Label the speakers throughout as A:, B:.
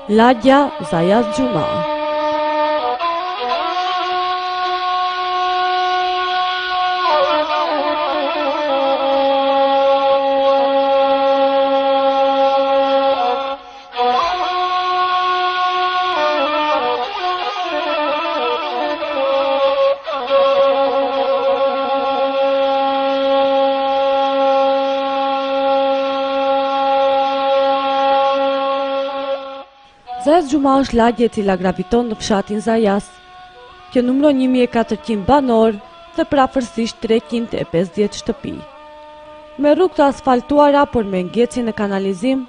A: Lagja Zajaz Xhuma. Zajaz Xhuma është lagje e cila graviton në fshatin Zajaz, që numëron 1400 banor dhe prafërsisht 350 shtëpi. Me rrugë të asfaltuara, por me ngjecje në kanalizim,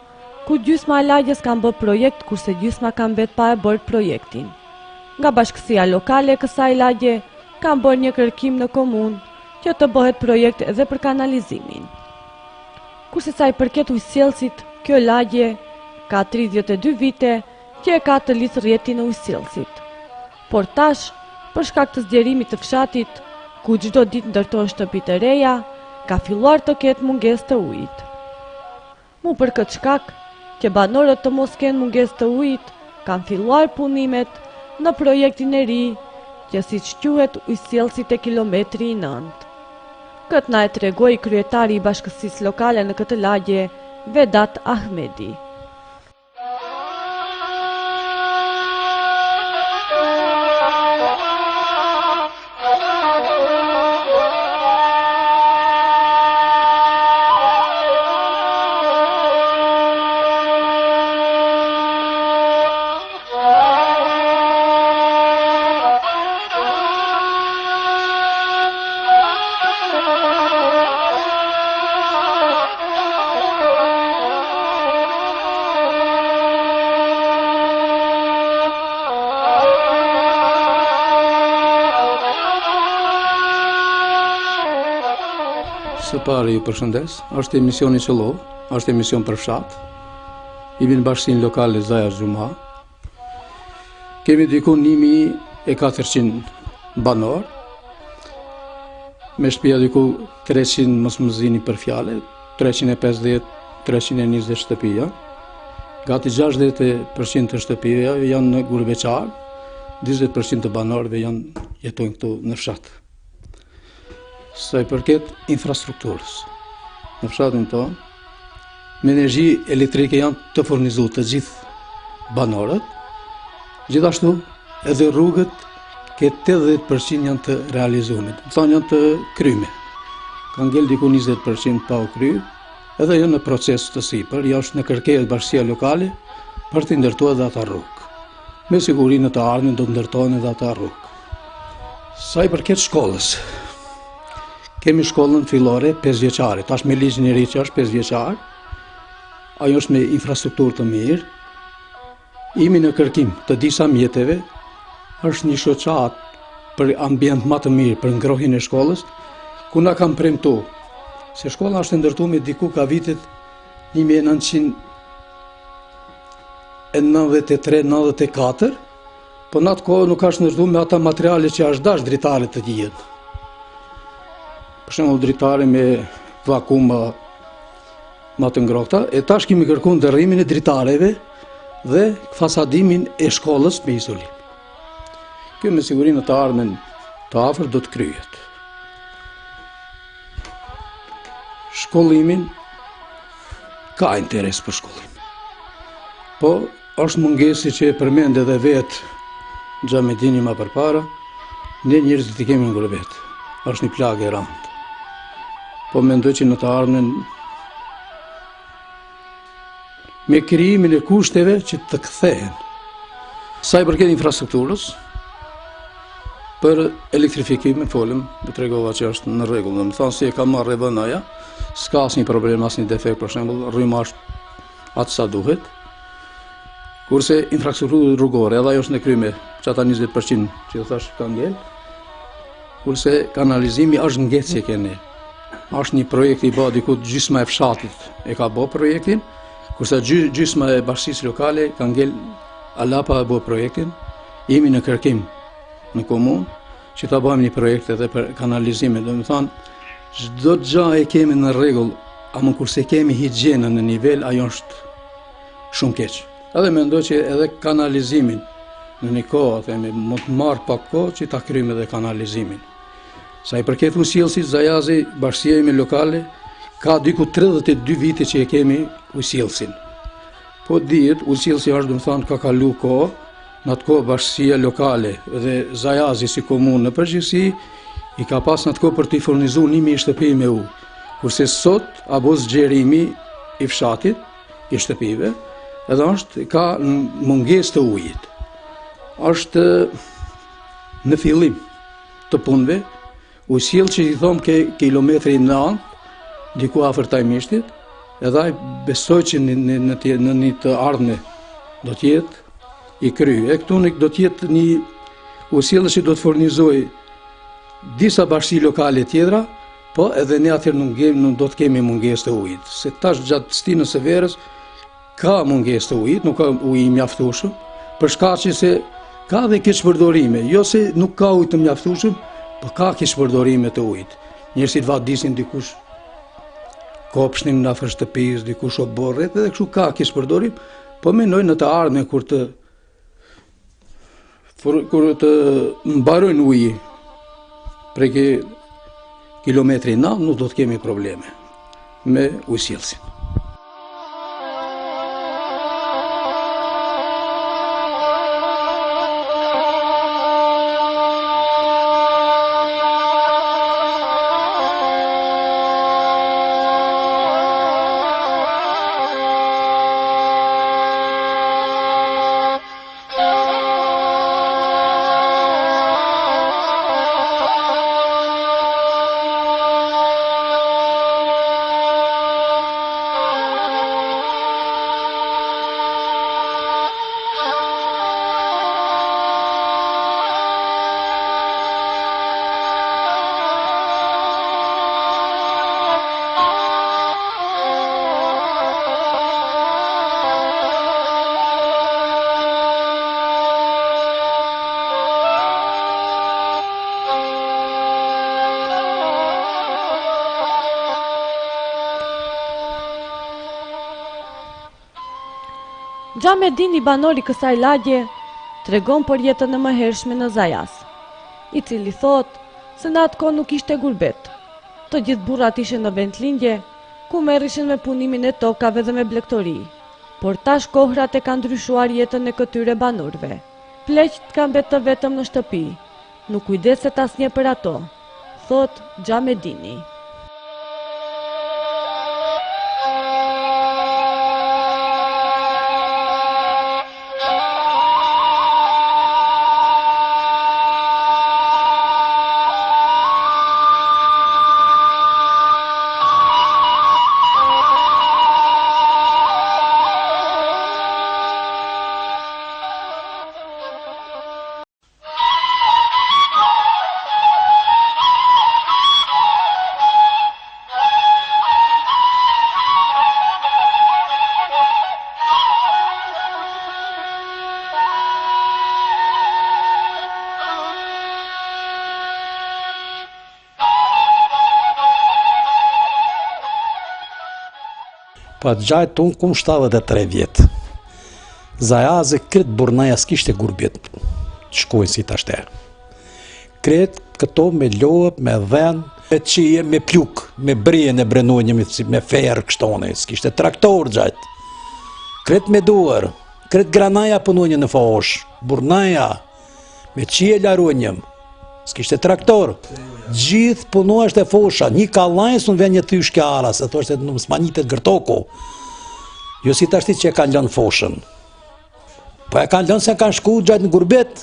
A: ku gjysma e lagjes kanë bërë projekt, kurse gjysma kanë mbet pa e bërë projektin. Nga bashkësia lokale e kësaj lagje kanë bërë një kërkim në komunë që të bëhet projekt edhe për kanalizimin. Kurse sa i përket ujësjellësit, kjo lagje ka 32 vite që e ka të lidhë rrjetin e ujësjellësit. Por tash, për shkak të zgjerimit të fshatit, ku çdo ditë ndërtohen shtëpi të reja, ka filluar të ketë mungesë të ujit. Mu për këtë shkak, që banorët të mos kenë mungesë të ujit, kanë filluar punimet në projektin e ri, që siç quhet ujësjellësit e kilometri 9. Këtë na e tregoi kryetari i bashkësisë lokale në këtë lagje, Vedat Ahmedi.
B: Së pari ju përshëndes, është emisioni Qëllo, është emision për fshat, jemi në bashkësinë lokale Zajaz Xhuma. Kemi diku 1400 banor, me shtëpia diku 300 mos më zini për fjale, 350-320 shtëpia. Gati 60% të shtëpia janë në gurbeqar, 20% të banorëve jetojnë këtu në fshat. Sa i përket infrastrukturës, në fshatin tonë, me energji elektrike janë të furnizuar të gjithë banorët, gjithashtu edhe rrugët ke 80% janë të realizuar, thonë janë të kryme. Ka ngel diku 20% pa u kryer, edhe janë në proces të sipër, është në kërkesë bashkësia lokale për të ndërtuar edhe ata rrugë. Me siguri në të ardhmen do të ndërtohen edhe ata rrugë. Sa i përket shkollës, kemi shkollën fillore 5 vjeçare, tash me ligjin e ri që është 5 vjeçar, ajo është me infrastrukturë të mirë. Imi në kërkim të disa mjeteve, është një shoqat për ambient më të mirë për ngrohjen e shkollës, ku na kanë premtuar se shkolla është ndërtuar me diku ka vitet 1993-94, po në atë kohë nuk është ndërtuar me ata materiale që është dash dritare të gjithë. Për shembull dritare me vakuma më të ngrohta, e tash kemi kërkuar ndërrimin e dritareve dhe fasadimin e shkollës me izolim. Kjo me siguri në të ardhmen të afërt do të kryhet. Shkollimin ka interes për shkollim. Po është mungesi që e përmend edhe vetë Xhamedini më përpara, ne njerëzit i kemi në gurbet. Është një plagë e rëndë. Po mendoj që në të ardhmen me krijimin e kushteve që të kthehen. Sa i përket infrastrukturës, Për elektrifikimin folëm, më tregova që është në rregull, do të thonë se e ka marrë vënaja, s'ka asnjë problem, asnjë defekt, për shembull, rryma është atë sa duhet. Kurse infrastruktura rrugore, edhe ajo është në kryme, që ata 20% që thash ka ngel. Kurse kanalizimi është ngecje keni. Është një projekt i bë diku gjysma e fshatit e ka bë projektin, kurse gjysma e bashkisë lokale ka ngel alapa e bë projektin. Jemi në kërkim në komunë, që ta bëjmë një projekt edhe për kanalizimin. Do të thonë, çdo gjë e kemi në rregull, ama kurse kemi higjienën në nivel, ajo është shumë keq. Edhe mendoj që edhe kanalizimin në një kohë, themi, mund të marr pak kohë që ta kryejmë edhe kanalizimin. Sa i përket ujësjellësit, Zajazi, bashkia ime lokale, ka diku 32 vite që e kemi ujësjellësin. Po dihet, ujësjellësi është, do të thonë, ka kalu kohë. Në atë kohë bashkësia lokale dhe Zajazi si komunë në përgjithësi i ka pas në atë kohë për t'i furnizuar 1000 shtëpi me ujë. Kurse sot apo zgjerimi i fshatit, i shtëpive, edhe është ka mungesë të ujit. Është në fillim të punëve, ujësjellë që i thomë ke kilometri në anë, diku afër Tajmishtit, edhe ai besoj që në një të ardhme do t'jetë i kry. E këtu do t'jetë një ujësjellë që do të furnizoj disa bashki lokale tjedra, po edhe ne atëherë nuk do të kemi mungesë të ujit. Se tash gjatë stinës së verës ka mungesë të ujit, nuk ka ujë i mjaftueshëm, për shkak që se ka dhe keqpërdorime, jo se nuk ka ujë të mjaftueshëm, po ka keqpërdorime të ujit. Njerëzit vadisin dikush kopshnin në afër shtëpisë, dikush o borret, edhe kështu ka keqpërdorim, po mendoj në të ardhmen kur të mbarojnë uji prej kilometri na, nuk do të kemi probleme me ujësjellësin.
A: Xhamedin, i banori kësaj lagje, tregon për jetën e mëhershme në Zajas, i cili thot se në atë kohë nuk ishte gurbet. Të gjithë burrat ishin në vendlindje, ku merrishin me punimin e tokave dhe me blegtori. Por tash kohrat e kanë ndryshuar jetën e këtyre banorëve. Pleqt kanë mbetë vetëm në shtëpi, nuk kujdeset asnjë për ato, thot Xhamedini.
C: Pa gjajtë tonë kum 73 vjetë. Zajazi kretë burnaja s'kishte gurbjet të shkojnë si tashte. Kretë këto me lopë, me dhenë, me qije, me pluk, me brije në brenonjë, me ferë kështone, s'kishte traktor gjajtë. Kretë me duar, kretë granaja punonjë në fosh, burnaja, me qije laronjëm, s'kishte traktor. Gjithë punohesht e fosha, një kallajs unë ven një thysh kjara, se thoshte në smanitet gërtoko. Jo si tashti që e kanë lënë foshën. Po e kanë lënë se kanë shku gjajtë në gurbet,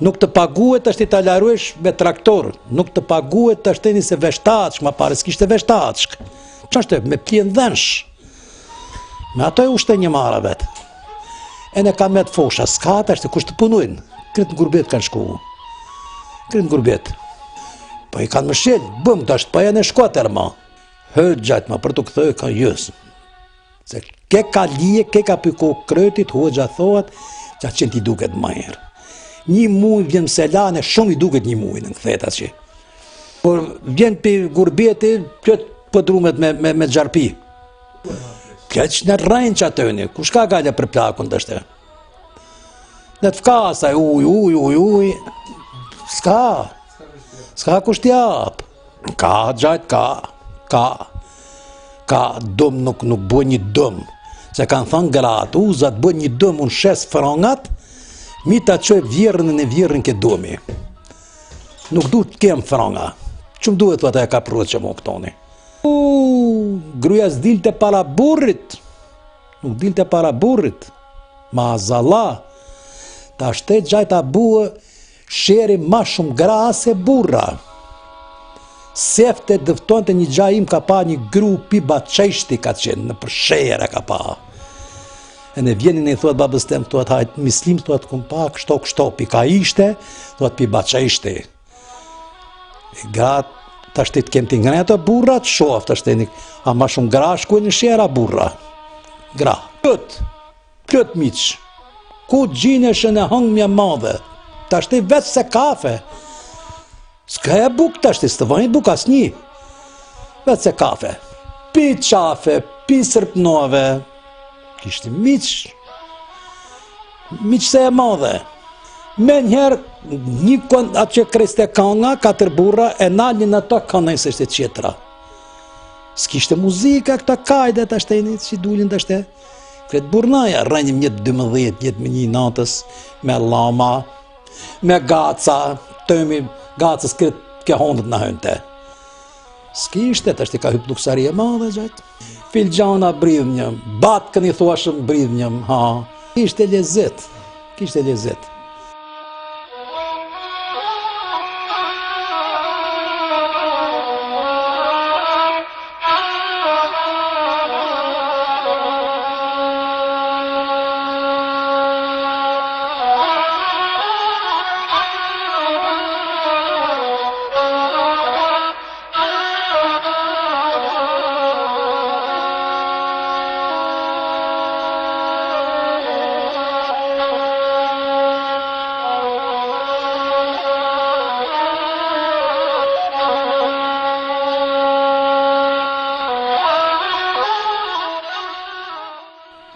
C: Nuk të paguhet është ta laruesh me traktor, nuk të paguhet të shteni se veshtatshk, ma pare s'kishte veshtatshk. Ç'është me pjen dhensh. Me ato e ushte një mara vetë. E ne ka me të fosha, s'ka të është kush të punujnë. Kretë në gurbet kanë shku. Kretë në gurbet. Po i kanë më shqel, bëm të është, po e në shkoter ma. Hëtë gjatë ma, për të këthë ka jësë. Se ke ka lije, ke ka pyko krëtit, hoxha thohat, që atë qenë t'i duket ma herë. Një muj vjen selane, shumë i duket një muj në këthet atë që. Por vjen për gurbeti, plët pëdrumet me gjarpi. Këtë që në rrejnë që atëni, kush ka gale për plakun të shte? Në të fkasaj, uj, s'ka kush t'jap. Ka gjajt, ka dëm nuk bëj një dëm. Se kanë thënë gratë, za të bëj një dëm unë shes frangat, mi ta qoj vjerën e vjerën ke dëmi. Nuk du të kem franga. Qëmë duhet të ata e ka prurët që më këtoni? Gruja s'dilte para burrit. Nuk dilte para burrit. Ma zalla. Ta shtet gjajta buë sheri ma shumë gra se burra. Sefte dëfton të një gjaj im ka pa një gru pi baqeshti ka qenë në përshere ka pa. E ne vjenin e i thot babës tem, thot hajt mislim, thot kum pa kështo, pi ka ishte, thot pi baqeshti. E gratë ta shtet kem t'i ngrenë të burrat, shof të shtenik, a ma shumë gra shkuj në shera burra. Gra. Plët miq. Ku gjineshën e hëngmja madhe. Ta shtet vetë se kafe. S'ka e buk ta shtet, së të vajnë buk as një. Vetë se kafe. Pi qafe, pi sërpnove. Kishtë miq. Miq se e madhe. Me njerë, një kënd atë që kreste kanga, 4 burra, e nalin ato kanë nëjse shte qetra. S'kishte muzika këta kajde të ashteni, që dullin të ashte. Kretë burnaja, rënjim 1-12, 1 natës, me lama, me gaca, tëmi gacës kretë ke hondët në hënte. S'kishte, të ashte ka hyp luksari e madhe gjatë. Filgjana bridh njëm, batë këni thuashëm bridh njëm, ha. Kishte lezet.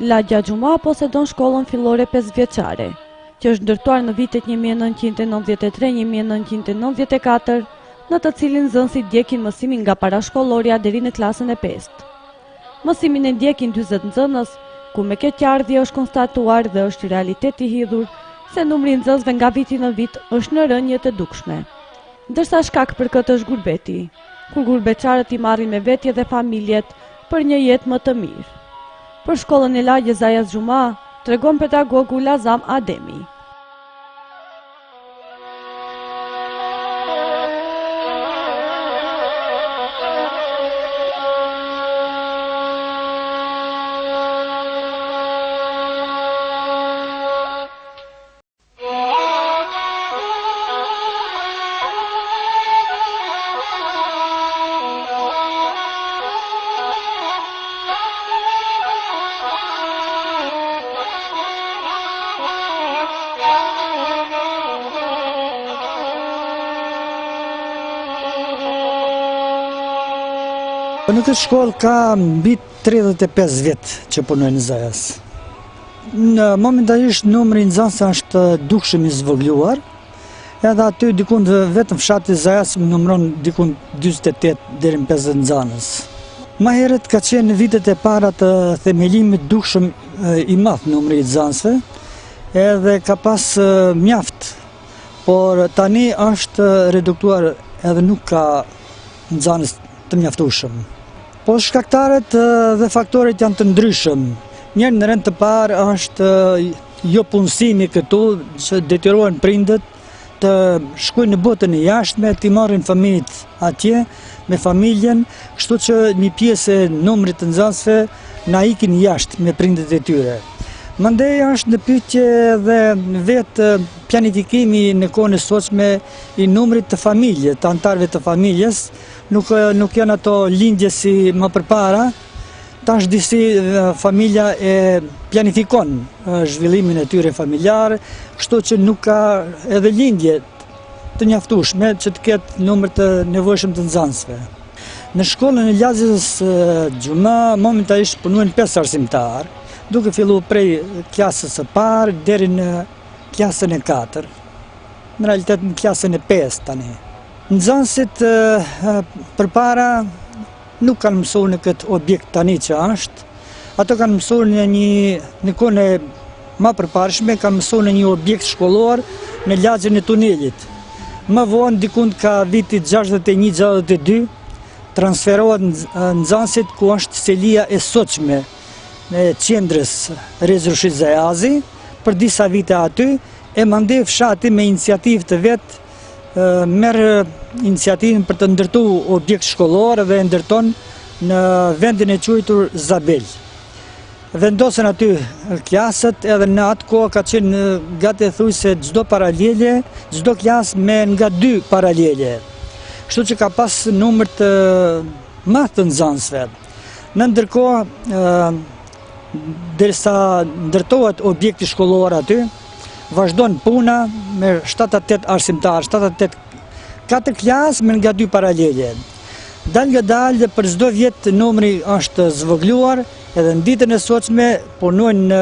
A: Lagja Xhuma posedon shkollën fillore 5 vjeçare, që është ndërtuar në vitet 1993-1994, në të cilin nxënësit ndjekin mësimin nga parashkolloria deri në klasën e 5. Mësimin e ndjekin 40 nxënës, ku me keqardhje është konstatuar dhe është realitet i hidhur se numri i nxënësve nga viti në vit është në rënje të dukshme. Ndërsa shkak për këtë është gurbeti, kur gurbeçarët i marrin me vetje dhe familjet për një jetë më të mirë. Për shkollën e lagjes Zajas Xhuma, tregon pedagogu Lazam Ademi.
D: Në këtë shkollë ka mbi 35 vjetë që punoj në Zajas. Në momentalisht numri i nxënësve është dukshëm i zvogëluar, edhe aty dikun vetëm fshati Zajas numëron dikun 48 deri në 50 nxënës. Më herët ka qenë në vitet e para të themelimit dukshëm i madh numri i nxënësve, edhe ka pas mjaft, por tani është reduktuar edhe nuk ka nxënës të mjaftueshëm. Po shkaktarët dhe faktorët janë të ndryshëm. Njërë në rend të parë është jo punësimi këtu, që detyrohen prindët të shkojnë në botën e jashtme, të marrin fëmijët atje me familjen, kështu që një pjesë e numrit të nxënësve na ikin jashtë me prindët e tyre. Mandej është në pyetje dhe vetë planifikimi në kohën e sotshme i numrit të familje, të antarëve të familjes, nuk janë ato lindje si më përpara. Tash disi familja e planifikon zhvillimin e tyre familjar, kështu që nuk ka edhe lindje të njaftueshme që të ketë numër të nevojshëm të nxënësve. Në shkollën e Lagjes Xhuma momentalisht punojnë 5 arsimtar, duke filluar prej klasës së parë deri në klasën e 4. Në realitet në klasën e 5 tani. Nxënësit përpara nuk kanë mësuar në këtë objekt tani që është, ato kanë mësuar në kohën e më përparshme, kanë mësuar në një objekt shkollor në lagjen e tunelit. Më vonë, dikund ka vitit 61-62, transferohet nxënësit ku është selia e sotshme në qendrës Rezi Zajazi, për disa vite aty, e mandej fshati me iniciativë të vetë merr iniciativën për të ndërtuar objekt shkollor dhe ndërton në vendin e quajtur Zabel. Vendosen aty klasët, edhe në atë kohë ka qenë gati thujse çdo paralele, çdo klasë me nga 2 paralele. Kështu që ka pas numër të madh të nxënësve. Në ndërkohë, derisa ndërtohet objekti shkollor aty, vazhdon puna me 7-8 arsimtar, 4 klasë me nga 2 paralele. Dal nga dalë për çdo vjet numri është zvogëluar, edhe në ditën e sotshme punojnë në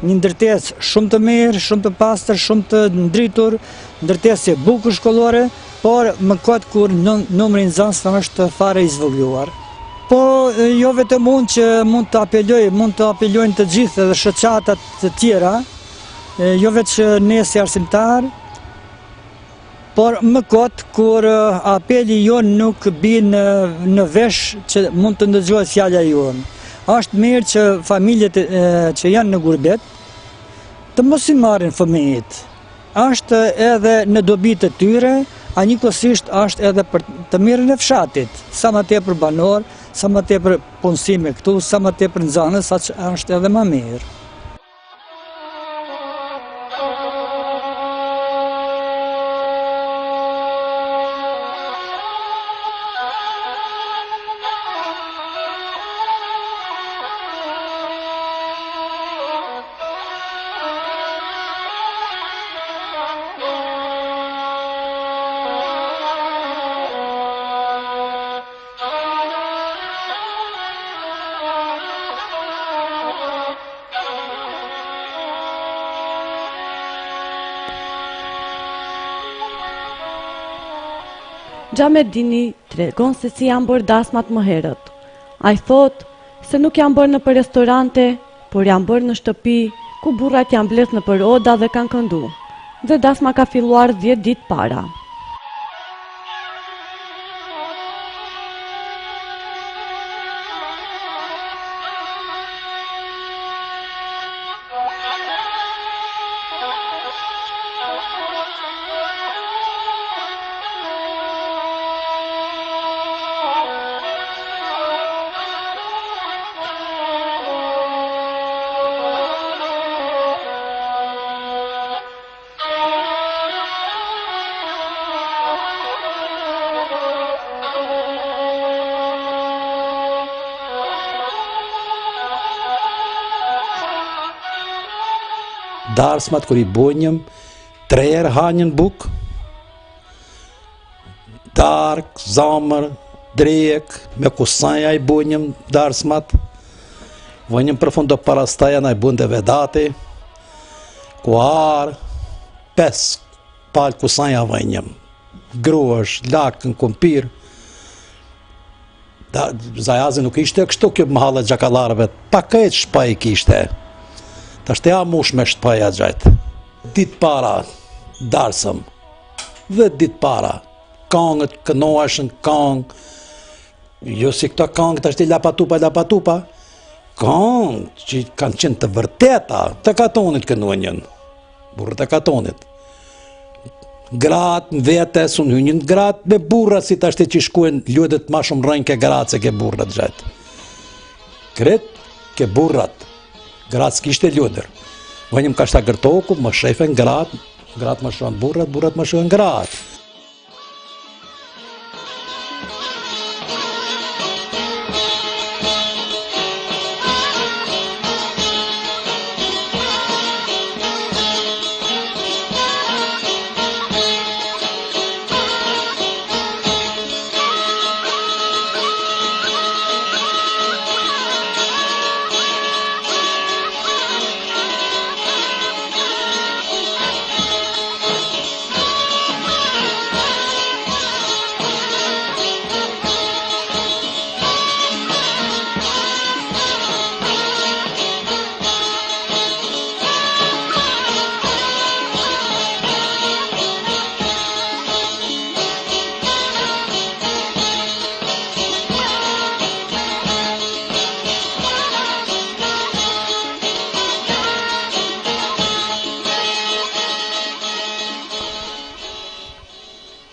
D: një ndërtesë shumë të mirë, shumë të pastër, shumë të ndritur, ndërtesë e bukur shkollore, por më kot kur numri i nxënësve është fare i zvogëluar. Po jo vetëm unë që mund të apelojnë të gjithë edhe shoqatat të tjera, jo vetë ne si arsimtar, por më kot kur apeli jon nuk bin në vesh që mund të ndëgjohet fjala jonë. Është mirë që familjet që janë në gurbet të mos i marrin fëmijët. Është edhe në dobi të tyre, a njëkohësisht është edhe për të mirën e fshatit, sa më tepër banor, sa më tepër punësime këtu, sa më tepër nxënës, aq është edhe më mirë.
A: Xhamedini tregon se si janë bërë dasmat më herët. Ai thot se nuk janë bërë në për restorante, por janë bërë në shtëpi, ku burrat janë bledh në për oda dhe kanë këndu. Dhe dasma ka filluar 10 ditë para.
C: Darsmat kur i bonjëm, 3 herë hanjën buk, dark, zamër, drejek, me kusanja i bonjëm darsmat, vënjëm përfundo parastaja na i bunde vedati, kuar, 5 palë kusanja vënjëm, gruash, lakën, kumpir. Zajazi nuk ishte kështu kjo mahallet gjakallarëve, pa këtë shpa i kishte. Ta shte ja mush me shpaja gjajtë. Ditë para, darsëm, dhe ditë para, kangët, kënoashën, kangë, jo si këto kangë të shte lapatupa, kangë që kanë qenë të vërteta, të katonit kënuenjën, burë të katonit. gratë në vete, sun hynjën gratë me burra, si tashti që shkuen ljudet ma shumë rënjë ke gratë se ke burrat gjetë. Kret ke burrat, gratë s'kishte ljuder. Vënjëm ka shta gërtoku, më shefen gratë, gratë më shohen burrat, burrat më shohen gratë.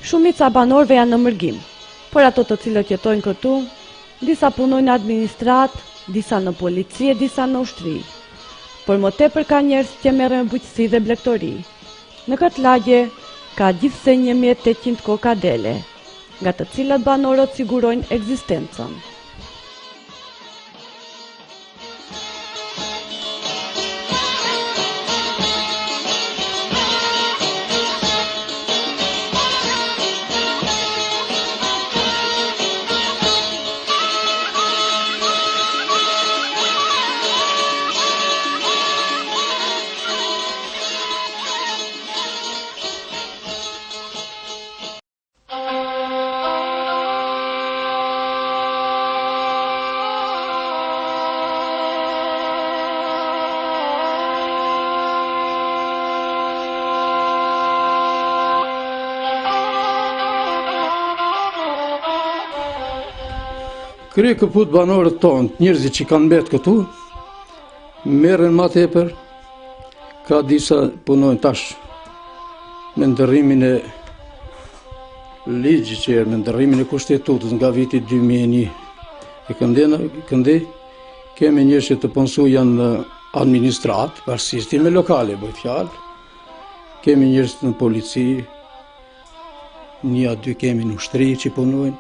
A: Shumica banorëve janë në mërgim, por ato të cilët jetojnë këtu, disa punojnë në administrat, disa në policie, disa në ushtri. Por më tepër ka njerëz që merren me bujqësi dhe blegtori. Në këtë lagje ka gjithsej 1800 kokadele, nga të cilat banorët sigurojnë ekzistencën.
B: Krye këput banorët tonë, njerëzit që kanë mbetë këtu, merren ma tepër, ka disa punojnë tash me ndërrimin e ligjit që me ndërrimin e kushtetutës nga viti 2001 e këndej, kemi njerëz që të punësu janë në administrat, bashkësistin me lokale, bëjt fjalë, kemi njerëz në polici, një a dy kemi në ushtri që punojnë.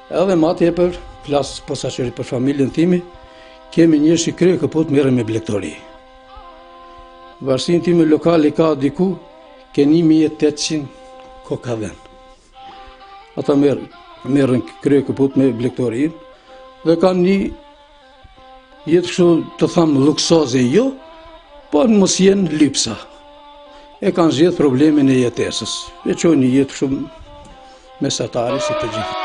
B: Edhe ma tepër, flasë posaçërisht për familjen time, kemi njerëz që krye këput merren me blegtori. Bashkësinë time lokale ka diku ke 1800 kokadhen. Ata merren krye këput me blegtori dhe kanë një jetë kështu të thamë luksoze jo, por mos jenë lypsa. E kanë zgjedhur problemin e jetesës. E çojnë një jetë kështu mesatare si të gjithë.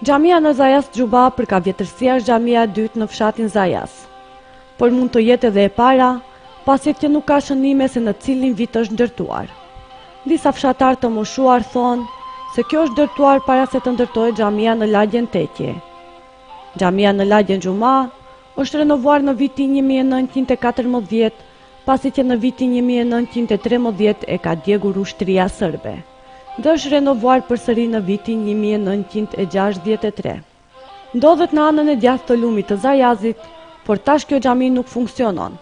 A: Xhamia në Zajas Xhuba për ka vjetërsia është xhamia e dytë në fshatin Zajas, por mund të jetë edhe e para, pasi që nuk ka shënime se në cilin vit është ndërtuar. Disa fshatar të moshuar thonë se kjo është ndërtuar para se të ndërtohet xhamia në lagjen Tekje. Xhamia në lagjen Xhuma është renovuar në vitin 1914, pasi që në vitin 1913 e ka djegur ushtria sërbe, dhe është renovuar përsëri në vitin 1963. Ndodhet në anën e djathtë të lumit të Zajazit, por tash kjo xhami nuk funksionon,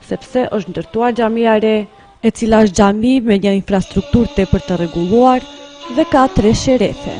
A: sepse është ndërtuar xhamia e re, e cila është xhami me një infrastrukturë tepër të rregulluar dhe ka 3 sherefe.